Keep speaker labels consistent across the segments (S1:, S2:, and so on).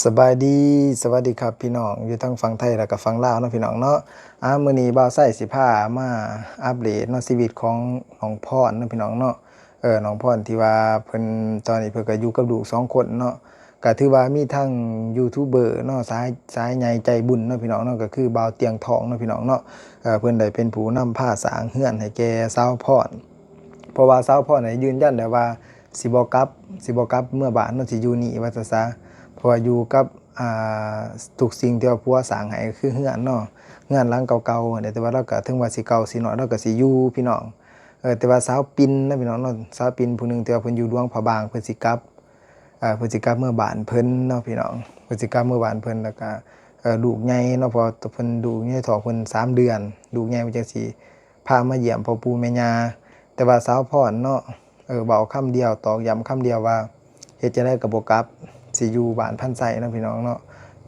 S1: สบายดีสวัสดีครับพี่น้องอยู่ทั้งฝั่งไทยแล้วก็ฝั่งลาวเนาะพี่น้องเนาะมื้อนี้บ่าวไส้สิพามาอัปเดตเนาะชีวิตของน้องพรเนาะพี่น้องเนาะน้องพรที่ว่าเพิ่นตอนนี้เพิ่นก็อยู่กับลูก2คนเนาะก็ถือว่ามีทั้งยูทูบเบอร์เนาะสายใหญ่ใจบุญเนาะพี่น้องเนาะก็คือบ่าวเตียงทองเนาะพี่น้องเนาะเพิ่นได้เป็นผู้นำพาสร้างเรือนให้แก่สาวพรเพราะว่าสาวพรยืนยันได้ว่าสิบ่กลับเมื่อบ้านเนาะสิอยู่นี่ว่าซะ เพราะว่าอยู่กับอ่ทุกสิ่งที่ว่าผัวสร้างให้ก็คือเรือนเนาะเรือนหลังเก่าๆเนี่ยแต่ว่าเราก็ถึงว่าสิเก่าสิน้อยเราก็สิอยู่พี่น้องแต่ว่าสาวปิ่นนะพี่น้องเนาะสาวปิ่นผู้หนึงที่ว่าเพิ่นอยู่หลวงพระบางเพิ่นสิกลับเพิ่นสิกลับเมื่อบ้านเพิ่นเนาะพี่น้องเพิ่นสิกลับเมื่อบ้านเพิ่นแล้วก็ลูกใหญ่เนาะเพราะเพิ่นลูกใหญ่ท้องเพิ่น3เดือนลูกใหญ่เพิ่นจังสิพามาเยี่ยมพ่อปู่แม่ย่าแต่ว่าสาวพรเนาะเว้าคำเดียวตอกย้ำคำเดียวว่าเฮ็ดจั่งใดก็บ่กลับ สิอยู่บ้านพันไส้เนาะพี่น้องเนาะ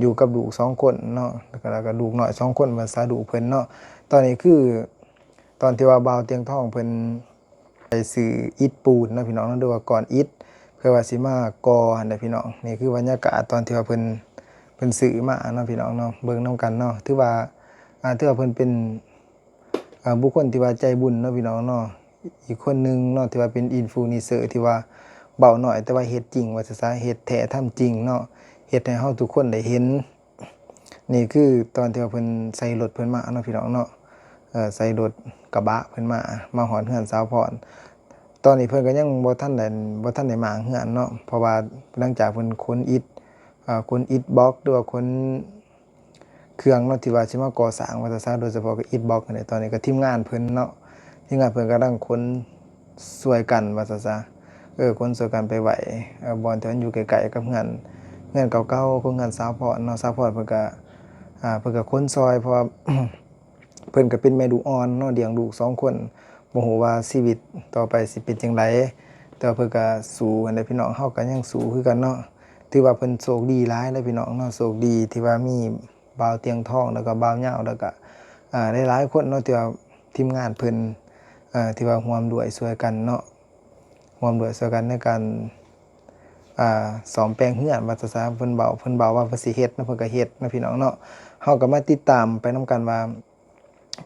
S1: อยู่กับลูก2คนเนาะแล้วก็ลูกน้อย2คนว่าซะลูกเพิ่นเนาะตอนนี้คือตอนที่ว่าบ่าวเตียงทองเพิ่นไปซื้ออิฐปูนเนาะพี่น้องเนาะหรือว่าก้อนอิฐเพื่อว่าสิมาก่อหั่นน่ะพี่น้องนี่คือบรรยากาศตอนที่ว่าเพิ่นซื้อมาเนาะพี่น้องเนาะเบิ่งนำกันเนาะถือว่าเพิ่นเป็นบุคคลที่ว่าใจบุญเนาะพี่น้องเนาะอีกคนหนึ่งเนาะที่ว่าเป็นอินฟลูเอนเซอร์ที่ว่า เบาหน่อยแต่ว่าเฮ็ดจริงว่าซะเฮ็ดแท้ทำจริงเนาะเฮ็ดให้เฮาทุกคนได้เห็นนี่คือตอนที่ว่าเพิ่นใส่รถเพิ่นมาเนาะพี่น้องเนาะใส่รถกระบะเพิ่นมาฮอดเรือนสาวพรตอนนี้เพิ่นก็ยังบ่ทันได้มาเรือนเนาะเพราะว่าหลังจากเพิ่นขนอิฐบล็อกหรือว่าขนเครื่องเนาะที่ว่าสิมาก่อสร้างว่าซะโดยเฉพาะก็อิฐบล็อกนี่ตอนนี้ก็ทีมงานเพิ่นเนาะทีมงานเพิ่นกำลังขนช่วยกันว่าซะ คนช่วยกันไปไหวบอนที่มันอยู่ไกลๆกับเฮือนเก่าๆของเฮือนสาวพรเนาะสาวพรเพิ่นก็คนซอยเพราะว่า เพิ่นก็เป็นแม่ลูกอ่อนเนาะเลี้ยงลูก2คนบ่ฮู้ว่าชีวิตต่อไปสิเป็นจั่งใดแต่ว่าเพิ่นก็สู้หั้นแหละพี่น้องเฮาก็ยังสู้คือกันเนาะถือว่าเพิ่นโชคดีหลายเลยพี่น้องเนาะโชคดีที่ว่ามีบ่าวเตียงทองแล้วก็บ่าวยาวแล้วก็หลายๆคนเนาะที่ว่าทีมงานเพิ่นที่ว่าร่วมด้วยช่วยกันเนาะ ร่วมด้วยช่วยกันในการซ่อมแปลงเรือนว่าซะเพิ่นเว้าว่าเพิ่นสิเฮ็ดเนาะเพิ่นก็เฮ็ดเนาะพี่น้องเนาะเฮาก็มาติดตามไปนำกันว่า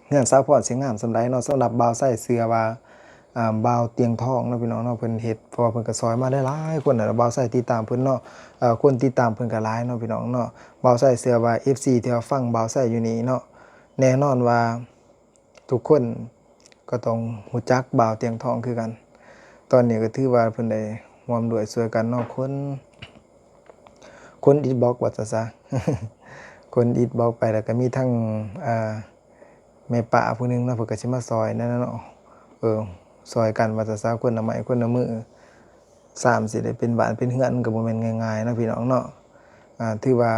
S1: เรือนสาวพรสิงามส่ำใดเนาะสำหรับบ่าวไส้เชื่อว่าบ่าวเตียงทองเนาะพี่น้องเนาะเพิ่นเฮ็ดเพราะว่าเพิ่นก็ซอยมาได้หลายคนน่ะบ่าวไส้ติดตามเพิ่นเนาะคนติดตามเพิ่นก็หลายเนาะพี่น้องเนาะบ่าวไส้เชื่อว่า FC ที่ว่าฟังบ่าวไส้อยู่นี่เนาะแน่นอนว่าทุกคนก็ต้องรู้จักบ่าวเตียงทองคือกัน ตอนนี้ก็ถือว่าเพิ่นได้ร่วมด้วยช่วยกันเนาะคนอิฐบล็อกว่าซะคนอิฐบล็อกไปแล้วก็มีทั้งอ่าแม่ป้าผู้หนึงเนาะเพิ่นก็สิมาซอยนั่นน่ะเนาะซอยกันว่าซะคนละไม้คนละมือสร้างสิได้เป็นบ้านเป็นเรือนก็บ่แม่นง่ายๆเนาะพี่น้องเนาะถือว่า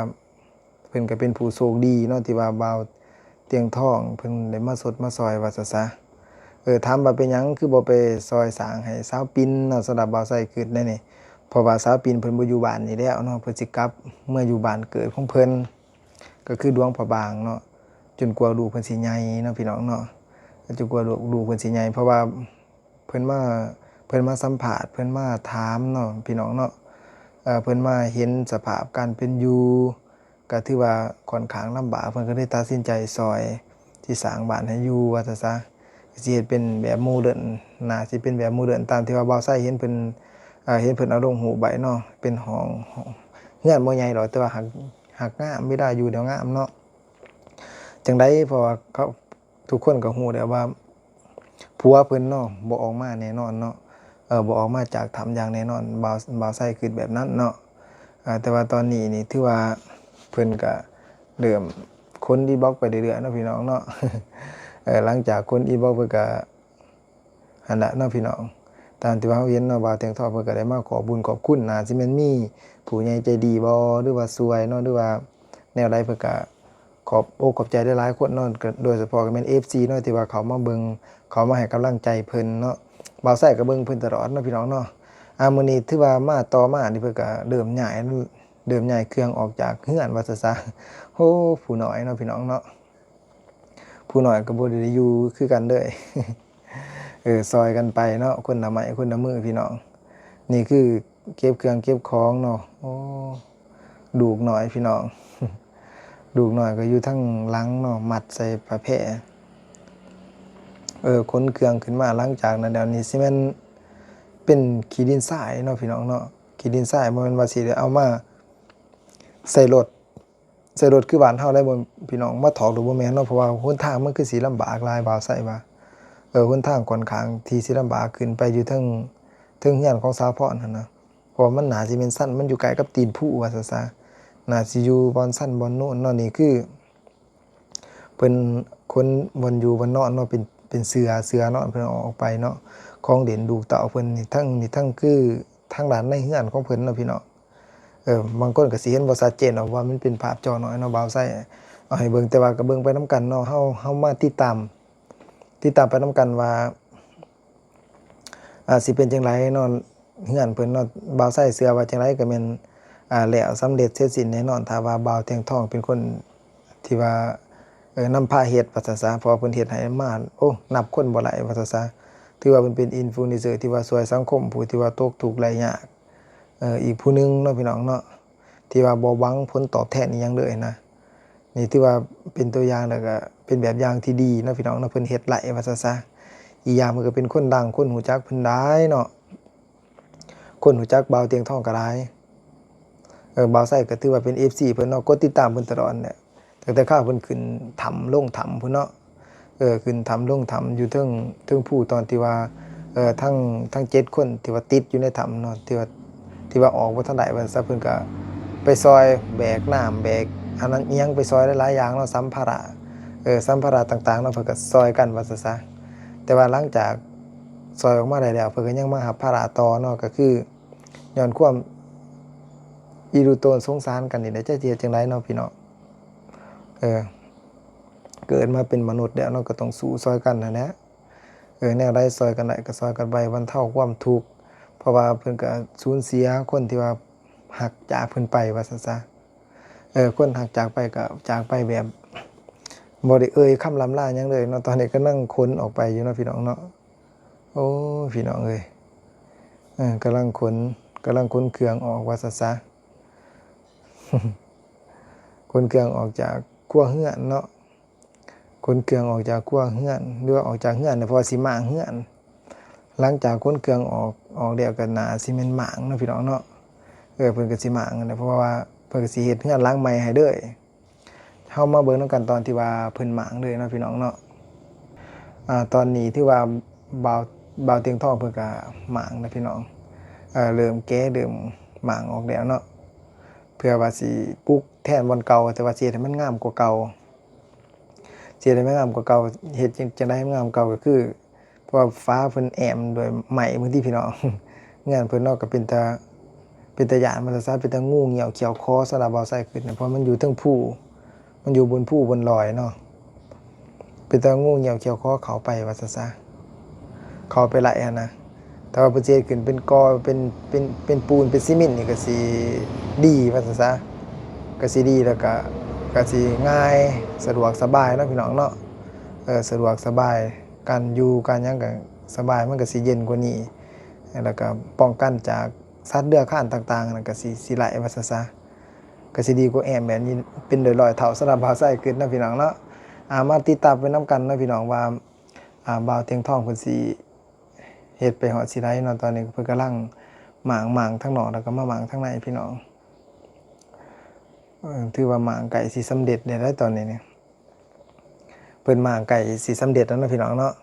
S1: เพิ่นก็เป็นผู้โชคดีเนาะที่ว่าบ่าวเตียงทองเพิ่นได้มาสดมาซอยว่าซะ ถามว่าเป็นหยังคือบ่ไปซอยสร้างให้สาวปิ่นเนาะสำหรับบ่าวไส้คิดแนวนี้เพราะว่าสาวปิ่นเพิ่นบ่อยู่บ้านนี่แล้วเนาะเพิ่นสิกลับเมื่ออยู่บ้านเกิดของเพิ่นก็คือดวงพระบางเนาะจนกว่าลูกเพิ่นสิใหญ่เนาะพี่น้องเนาะจนกว่าลูกเพิ่นสิใหญ่เพราะว่าเพิ่นมาเพิ่นมาสัมภาษณ์เพิ่นมาถามเนาะพี่น้องเนาะเพิ่นมาเห็นสภาพการเป็นอยู่ก็ถือว่าค่อนข้างลำบากเพิ่นก็เลยตัดสินใจซอยที่สร้างบ้านให้อยู่ว่าซะ สิเฮ็ดเป็นแบบโมเดิร์นน่าสิเป็นแบบโมเดิร์นตามที่ว่าบ่าวไส้เห็นเพิ่นเอาลงรูปไว้เนาะเป็นห้องเรือนบ่ใหญ่ดอกแต่ว่าหักงามเวลาอยู่แล้วงามเนาะจั่งใดเพราะว่าเขาทุกคนก็รู้แล้วว่าผัวเพิ่นเนาะบ่ออกมาแน่นอนเนาะบ่ออกมาจากถ้ำอย่างแน่นอนบ่าวไส้คิดแบบนั้นเนาะแต่ว่าตอนนี้นี่ถือว่าเพิ่นก็เริ่มค้นดีบล็อกไปเรื่อยๆเนาะพี่น้องเนาะ หลังจากคนอีบอกเพิ่นก็หั่นล่ะเนาะพี่น้องตามที่ว่าเราเห็นเนาะบ่าวเตียงทองเพิ่นก็ได้มาขอบุญขอบคุณน่าสิแม่นมีผู้ใหญ่ใจดีบ่หรือว่าช่วยเนาะหรือว่าแนวใดเพิ่นก็ขอบอกขอบใจหลายๆคนเนาะก็โดยเฉพาะก็แม่น FC เนาะที่ว่าเขามาเบิ่งเขามาให้กำลังใจเพิ่นเนาะบ่าวไส้ก็เบิ่งเพิ่นตลอดเนาะพี่น้องเนาะมื้อนี้ถือว่ามาต่อมานี่เพิ่นก็เริ่มย้ายเครื่องออกจากเรือนว่าซะโอ้ผู้น้อยเนาะพี่น้องเนาะ ผู้น้อยก็บ่ได้อยู่คือกันเด้อ ซอยกันไปเนาะคนละไม้คนละมือพี่น้องนี่คือเก็บเครื่องเก็บของเนาะโอ้ ดูกหน่อยพี่น้อง ดูกหน่อยก็อยู่ทั้งหลังเนาะมัดใส่ผ้าแพร่ขนเครื่องขึ้นมาหลังจากนั้นเดี๋ยวนี้สิแม่นเป็นขี้ดินทรายเนาะพี่น้องเนาะขี้ดินทรายบ่แม่นว่าสิได้เอามาใส่รถคือบ้านเฮาได้บ่พี่น้องมาถอกหรือบ่แม่นเนาะเพราะว่าหนทางมันคือสิลำบากหลายบ่าวไสว่าหนทางค่อนข้างที่สิลำบากขึ้นไปอยู่เทิงเรือนของสาวพรนั่นนะเพราะมันน่าสิเป็นสั้นมันอยู่ไกลกับตีนผู้ว่าซะน่าสิอยู่บอนสั้นบอนโน้นเนาะนี่คือเพิ่นคนบอนอยู่บอนนอนเนาะเป็นเสือเนาะเพิ่นเอาออกไปเนาะของเด่นดูกเต่าเพิ่นนี่ทั้งคือทางด้านในเรือนของเพิ่นเนาะพี่น้องบางคนก็สิเห็นบ่ชัดเจนหรอกว่ามันเป็นภาพจอน้อยเนาะบ่าวไสเอาให้เบิ่งแต่ว่าก็เบิ่งไปนำกันเนาะเฮามาติดตามไปนำกันว่าสิเป็นจังไดเนาะเรือนเพิ่นเนาะบ่าวไสเชื่อว่าจังไดก็แม่นแล้วสำเร็จเสร็จสิ้นแน่นอนถ้าว่าบ่าวแตงทองเป็นคนที่ว่านำพาเฮ็ดว่าซะเพราะว่าเพิ่นเฮ็ดให้มานับคนบ่ไหลว่าซะถือว่าเพิ่นเป็นอินฟลูเอนเซอร์ที่ว่าช่วยสังคมผู้ที่ว่าตกทุกข์ได้ยากอีกผู้หนึงเนาะพี่น้องเนาะที่ว่าบ่หวังผลตอบแทนอิหยังเลยนะนี่ถือว่าเป็นตัวอย่างแล้วก็เป็นแบบอย่างที่ดีเนาะพี่น้องเนาะเพิ่นเฮ็ดไหลว่าซะอีกอย่างมันก็เป็นคนดังคนรู้จักเพิ่นหลายเนาะคนรู้จักบ่าวเตียงทองก็หลายบ่าวไสก็ถือว่าเป็น FC เพิ่นเนาะกดติดตามเพิ่นตลอดเนี่ยตั้งแต่ข้าวเพิ่นขึ้นถ้ำลงถ้ำพุ่นเนาะขึ้นถ้ำลงถ้ำอยู่เทิงผู้ตอนที่ว่าทั้ง7คนที่ว่าติดอยู่ในถ้ำเนาะที่ว่าออกบ่ทันได้ว่าซะเพิ่นก็ไปซอยแบกน้ำแบกอันนั้นอิหยังไปซอยหลายๆอย่างเนาะสัมภาระต่างๆเนาะเพิ่นก็ซอยกันว่าซะแต่ว่าหลังจากซอยออกมาได้แล้วเพิ่นก็ยังมารับภาระต่อเนาะก็คือย้อนความอีรุโตนสงสารกันนี่แหละจะเฮ็ดจังไดเนาะพี่น้องเกิดมาเป็นมนุษย์แล้วเนาะก็ต้องสู้ซอยกันนั่นแหละแนวใดซอยกันได้ก็ซอยกันไปบรรเทาความทุกข์เพราะว่าเพิ่นก็สูญเสียคนที่ว่าหักจากเพิ่นไปว่าซะคนหักจากไปก็จากไปแบบบ่ได้คำล่ำลาหยังเลยเนาะตอนนี้ก็นั่งขนออกไปอยู่เนาะพี่น้องเนาะโอ้พี่น้องเอ้ยกำลังขนเครื่องออกว่าซะ ขนเครื่องออกจากครัวเรือนเนาะขนเครื่องออกจากครัวเรือนหรือว่าออกจากเรือนเนี่ยเพราะสิมางเรือนหลังจากขนเครื่องออกแล้วก็น่าสิแม่นหมางเนาะพี่น้องเนาะเพิ่นก็สิหมางนั่นแหละเพราะว่าเพิ่นก็สิเฮ็ดเรือนหลังใหม่ให้เด้อเฮามาเบิ่งนำกันตอนที่ว่าเพิ่นหมางเลยเนาะพี่น้องเนาะตอนนี้ที่ว่าบ่าวเตียงทองเพิ่นก็หมางนะพี่น้องเริ่มแกะเริ่มหมางออกแล้วเนาะเพื่อว่าสิปลูกแทนบ่อนเก่าแต่ว่าสิเฮ็ดให้มันงามกว่าเก่าสิเฮ็ดให้มันงามกว่าเก่าเฮ็ดจังได๋ให้มันงามกว่าเก่าก็คือเพราะว่าฟ้าเพิ่นแอมด้วยไหม้บางทีพี่น้องงานเพิ่นเนาะก็เป็นตาย้านว่าซะเป็นตางูเหี่ยวเขียวคอสำหรับบ่าวไสขึ้นเพราะมันอยู่เทิงภูมันอยู่บนภูบนดอยเนาะเป็นตางูเหี่ยวเขียวคอเข้าไปว่าซะเข้าไปไหลหันนะแต่ว่าเพิ่นสิเฮ็ดขึ้นเป็นกอเป็นปูนเป็นซีเมนต์นี่ก็สิดีว่าซะก็สิดีแล้วก็สิง่ายสะดวกสบายเนาะพี่น้องเนาะสะดวกสบายการอยู่การหยังก็สบายมันก็สิเย็นกว่านี้แล้วก็ป้องกันจากสัตว์เลื้อยคลานต่างๆนั่นก็สิไหลว่าซะก็สิดีกว่าแอมแบบนี้เป็นร้อยๆเท่าสำหรับบ่าวไสขึ้นเนาะพี่น้องเนาะมาติดตามไปนำกันเนาะพี่น้องว่าบ่าวเตียงทองเพิ่นสิเฮ็ดไปฮอดสิได้เนาะตอนนี้เพิ่นกำลังหมางทั้งนอกแล้วก็มาหมางทั้งในพี่น้องถือว่าหมางไก่สิสำเร็จได้ตอนนี้เนี่ยเพิ่นหมางไก่สิสำเร็จแล้วเนาะพี่น้องเนาะ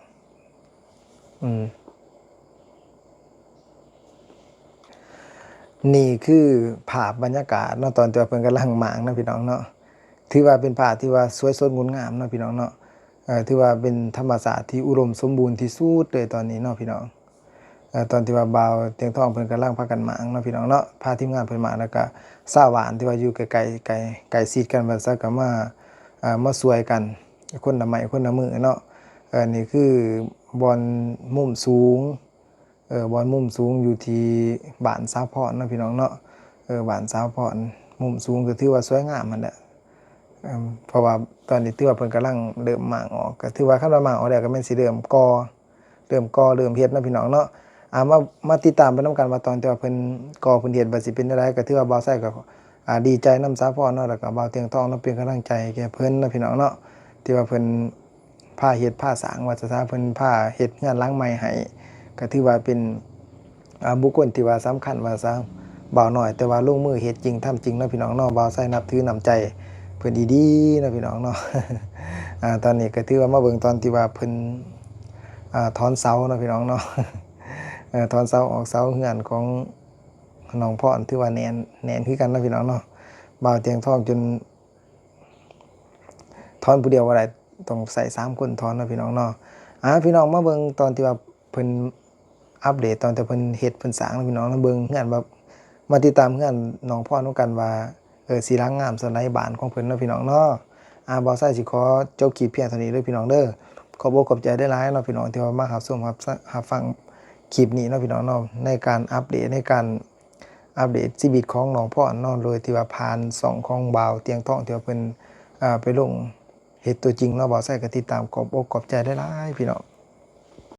S1: นี่คือภาพบรรยากาศเนาะตอนที่ว่าเพิ่นกำลังหมางเนาะพี่น้องเนาะถือว่าเป็นภาพที่ว่าสวยสดงดงามเนาะพี่น้องเนาะถือว่าเป็นธรรมชาติที่อุดมสมบูรณ์ที่สุดเลยตอนนี้เนาะพี่น้องตอนที่ว่าบ่าวเตียงทองเพิ่นกำลังพากันหมางเนาะพี่น้องเนาะพาทีมงานเพิ่นมาแล้วก็สาวหวานที่ว่าอยู่ไกลชิดกันว่าซะก็มาช่วยกันคนละไม้คนละมือเนาะนี่คือบอนมุมสูงบอนมุมสูงอยู่ที่บ้านสาวพรเนาะพี่น้องเนาะบ้านสาวพรมุมสูงก็ถือว่าสวยงามมันแหละเพราะว่าตอนนี้ถือว่าเพิ่นกำลังเริ่มหมางออกก็ถือว่าคันว่าหมางออกแล้วก็แม่นสิเริ่มก่อเริ่มเฮ็ดเนาะพี่น้องเนาะมาติดตามไปนำกันว่าตอนที่ว่าเพิ่นก่อเพิ่นเฮ็ดว่าสิเป็นจังไดก็ถือว่าบ่าวไสก็ ดีใจนำสาพรเนาะแล้วก็บ่าวเตียงทองเนาะเป็นกำลังใจแก่เพิ่นเนาะพี่น้องเนาะที่ว่าเพิ่นพาเฮ็ดพาสร้างว่าจะซะเพิ่นพาเฮ็ดงานหลังใหม่ให้ก็ถือว่าเป็นบุคคลที่ว่าสำคัญว่าซะบ่าวน้อยแต่ว่าลงมือเฮ็ดจริงทำจริงเนาะพี่น้องเนาะบ่าวไส้นับถือน้ำใจเพิ่นดีๆเนาะพี่น้องเนาะ ตอนนี้ก็ถือว่ามาเบิ่งตอนที่ว่าเพิ่นถอนเสาเนาะพี่น้องเนาะ ถอนเสาออกเสาเฮือนของน้องพรถือว่าแน่นคือกันเนาะพี่น้องเนาะบ่าวเตียงทองจนถอนผู้เดียวบ่ได้ต้องใส่3คนถอนเนาะพี่น้องเนาะพี่น้องมาเบิ่งตอนที่ว่าเพิ่นอัปเดตตอนที่เพิ่นเฮ็ดเพิ่นสร้างเนาะพี่น้องเบิ่งเฮือนแบบมาติดตามเฮือนน้องพรนำกันว่าสิหลังงามส่วนใดบ้านของเพิ่นเนาะพี่น้องเนาะบ่าวไส้สิขอจบคลิปเพียงเท่านี้เด้อพี่น้องเด้อขอบอกขอบใจได้หลายเนาะพี่น้องที่ว่ามารับชมรับฟังคลิปนี้เนาะพี่น้องเนาะในการอัปเดตชีวิตของน้องพรเนาะโดยที่ว่าผ่านช่องของบ่าวเตียงทองที่ว่าเพิ่นไปลงเฮ็ดตัวจริงเนาะบ่าวไส้ก็ติดตามขอบอกขอบใจได้หลายพี่น้อง